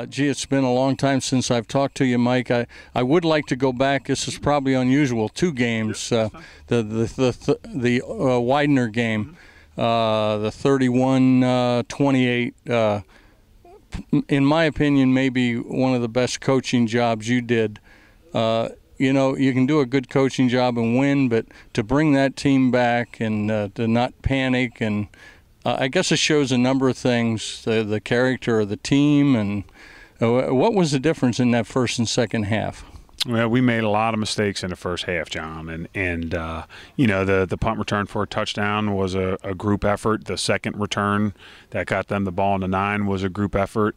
Gee, it's been a long time since I've talked to you, Mike. I would like to go back. This is probably unusual. 2 games. The Widener game, the 31-28. In my opinion, maybe one of the best coaching jobs you did. You know, you can do a good coaching job and win, but to bring that team back and to not panic, and I guess it shows a number of things, the character of the team, and what was the difference in that first and second half? Well, we made a lot of mistakes in the first half, John, and you know, the punt return for a touchdown was a group effort. The second return that got them the ball in the 9 was a group effort.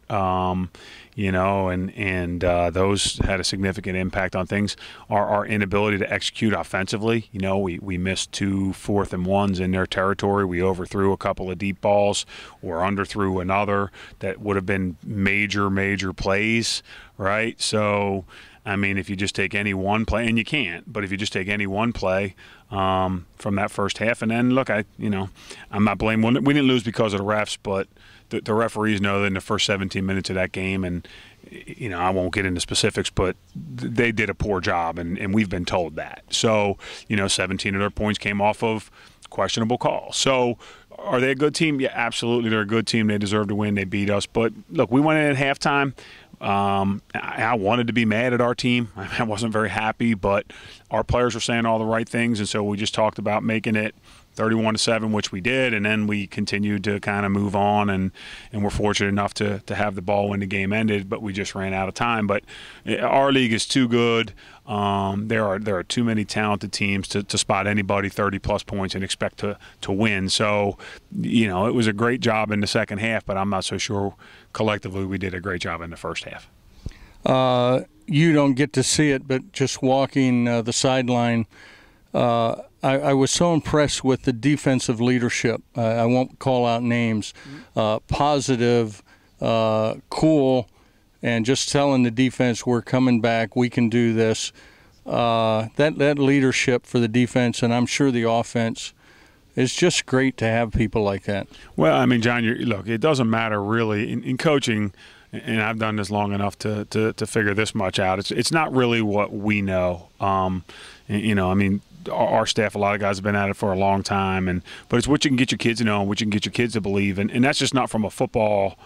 You know, and those had a significant impact on things. Our inability to execute offensively, you know, we missed 2 4th and 1s in their territory. We overthrew a couple of deep balls or underthrew another that would have been major plays, right? So, I mean, if you just take any one play, and you can't, but if you just take any one play from that first half, and then look, I'm not blaming. We didn't lose because of the refs, but the referees know that in the first 17 minutes of that game, and you know, I won't get into specifics, but they did a poor job, and we've been told that. So, you know, 17 of their points came off of questionable calls. So, are they a good team? Yeah, absolutely, they're a good team. They deserve to win. They beat us. But look, we went in at halftime. I wanted to be mad at our team. I wasn't very happy, but our players were saying all the right things, and so we just talked about making it 31-7, which we did, and then we continued to kind of move on, and we're fortunate enough to have the ball when the game ended, but we just ran out of time. But our league is too good. There are too many talented teams to spot anybody 30-plus points and expect to win. So, you know, it was a great job in the second half, but I'm not so sure collectively we did a great job in the first half. You don't get to see it, but just walking the sideline, I was so impressed with the defensive leadership. I won't call out names. Positive, cool, and just telling the defense we're coming back, we can do this. That leadership for the defense, and I'm sure the offense, it's just great to have people like that. Well, I mean, John, look, it doesn't matter really in coaching, and I've done this long enough to figure this much out. It's not really what we know. You know, I mean, our staff, a lot of guys have been at it for a long time, but it's what you can get your kids to know and what you can get your kids to believe, and that's just not from a football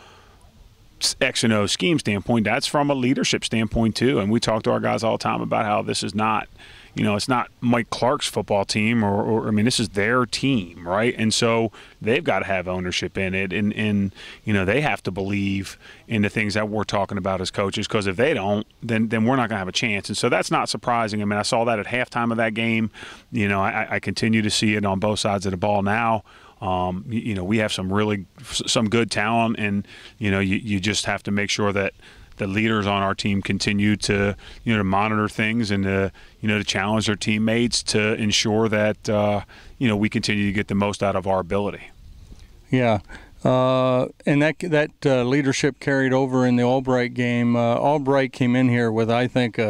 X and O scheme standpoint. That's from a leadership standpoint too. And we talk to our guys all the time about how this is not, you know, it's not Mike Clark's football team, or I mean, this is their team, right? And so they've got to have ownership in it, and you know, they have to believe in the things that we're talking about as coaches, because if they don't, then we're not going to have a chance. And so that's not surprising. I mean, I saw that at halftime of that game. You know, I continue to see it on both sides of the ball now. You know, we have some good talent, and you know, you just have to make sure that the leaders on our team continue to, you know, to monitor things and to, you know, to challenge their teammates to ensure that you know, we continue to get the most out of our ability. Yeah, and that leadership carried over in the Albright game. Albright came in here with, I think,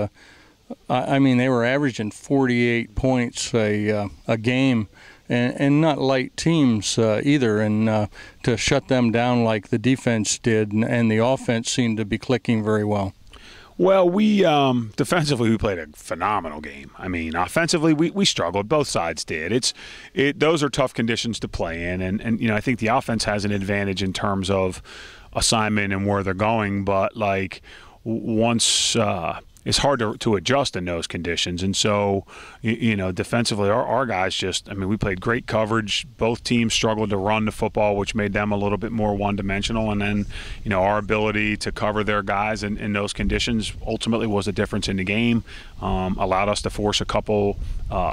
I mean, they were averaging 48 points a game. And not light teams either, and to shut them down like the defense did, and the offense seemed to be clicking very well. Well, we defensively we played a phenomenal game. I mean, offensively we struggled. Both sides did. Those are tough conditions to play in, and you know, I think the offense has an advantage in terms of assignment and where they're going. But like once. It's hard to adjust in those conditions. And so, you know, defensively, our guys just, I mean, we played great coverage. Both teams struggled to run the football, which made them a little bit more one-dimensional. And then, you know, our ability to cover their guys in those conditions ultimately was the difference in the game. Allowed us to force a couple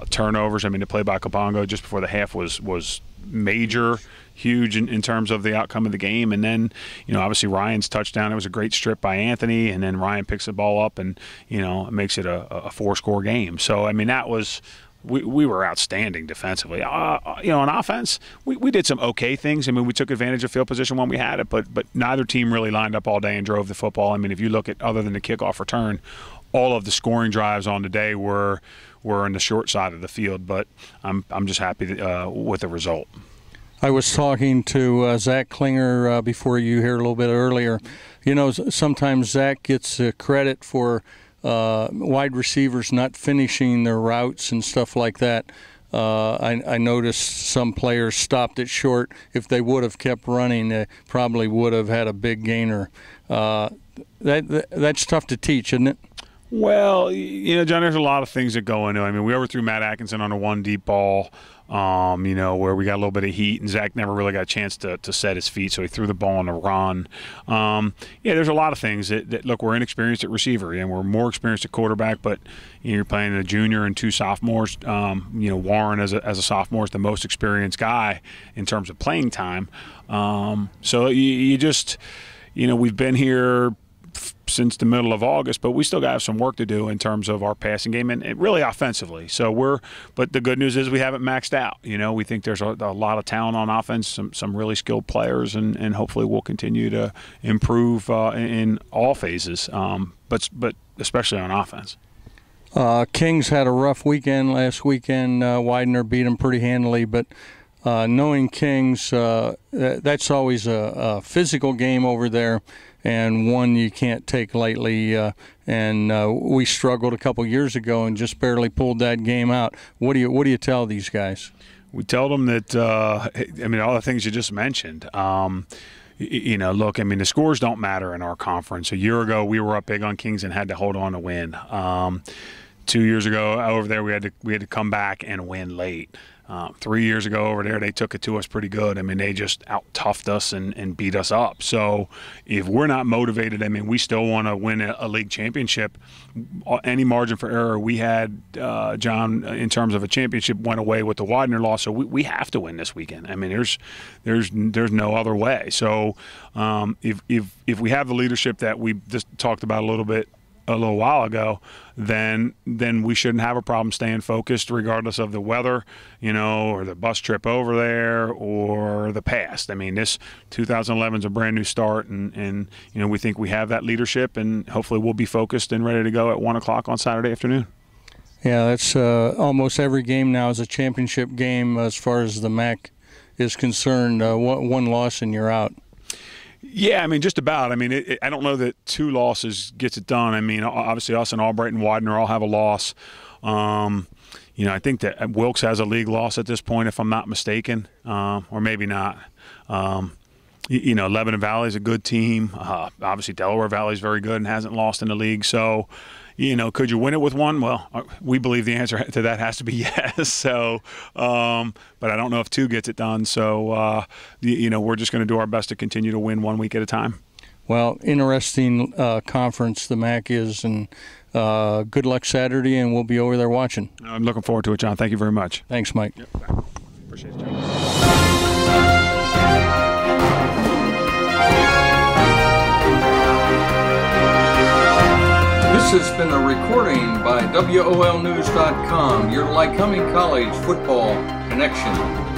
turnovers. I mean, the play by Kabongo just before the half was major, huge in terms of the outcome of the game. And then, you know, obviously Ryan's touchdown, it was a great strip by Anthony, and then Ryan picks the ball up and, you know, it makes it a 4-score game. So, I mean, that was we were outstanding defensively. You know, on offense, we did some okay things. I mean, we took advantage of field position when we had it, but neither team really lined up all day and drove the football. I mean, if you look at, other than the kickoff return, all of the scoring drives on the day were in the short side of the field, but I'm just happy with the result. I was talking to Zach Klinger before you here a little bit earlier. You know, sometimes Zach gets credit for wide receivers not finishing their routes and stuff like that. I noticed some players stopped it short. If they would have kept running, they probably would have had a big gainer. That's tough to teach, isn't it? Well, you know, John, there's a lot of things that go into it. I mean, we overthrew Matt Atkinson on a one deep ball, you know, where we got a little bit of heat, and Zach never really got a chance to set his feet, so he threw the ball on a run. Yeah, there's a lot of things that look, we're inexperienced at receiver, and we're more experienced at quarterback, but you know, you're playing a junior and two sophomores. You know, Warren as a sophomore is the most experienced guy in terms of playing time. So you just, you know, we've been here since the middle of August, but we still got some work to do in terms of our passing game and really offensively. So but the good news is we haven't maxed out. You know, we think there's a lot of talent on offense, some really skilled players, and hopefully we'll continue to improve in all phases, but especially on offense. Kings had a rough weekend last weekend. Widener beat them pretty handily, but knowing Kings, that's always a physical game over there, and one you can't take lightly. And we struggled a couple years ago and just barely pulled that game out. What do you tell these guys? We tell them that I mean, all the things you just mentioned. You know, look, I mean, the scores don't matter in our conference. A year ago, we were up big on Kings and had to hold on to win. 2 years ago over there, we had to come back and win late. 3 years ago over there, they took it to us pretty good. I mean, they just out-toughed us and beat us up. So if we're not motivated, I mean, we still want to win a league championship. Any margin for error we had, John, in terms of a championship went away with the Widener loss. So we have to win this weekend. I mean, there's no other way. So if we have the leadership that we just talked about a little while ago, then we shouldn't have a problem staying focused regardless of the weather, you know, or the bus trip over there or the past. I mean, this 2011 is a brand new start, and you know, we think we have that leadership, and hopefully we'll be focused and ready to go at 1 o'clock on Saturday afternoon. Yeah, that's almost every game now is a championship game as far as the MAC is concerned. One loss and you're out. Yeah, I mean, just about. I mean, I don't know that 2 losses gets it done. I mean, obviously us and Albright and Widener all have a loss. You know, I think that Wilkes has a league loss at this point, if I'm not mistaken, or maybe not. You know, Lebanon Valley is a good team. Obviously, Delaware Valley is very good and hasn't lost in the league. So, you know, could you win it with one? Well, we believe the answer to that has to be yes. So, but I don't know if 2 gets it done. So, you know, we're just going to do our best to continue to win 1 week at a time. Well, interesting conference the MAC is, and good luck Saturday, and we'll be over there watching. I'm looking forward to it, John. Thank you very much. Thanks, Mike. Yep. Appreciate it, John. This has been a recording by WOLnews.com, your Lycoming College football connection.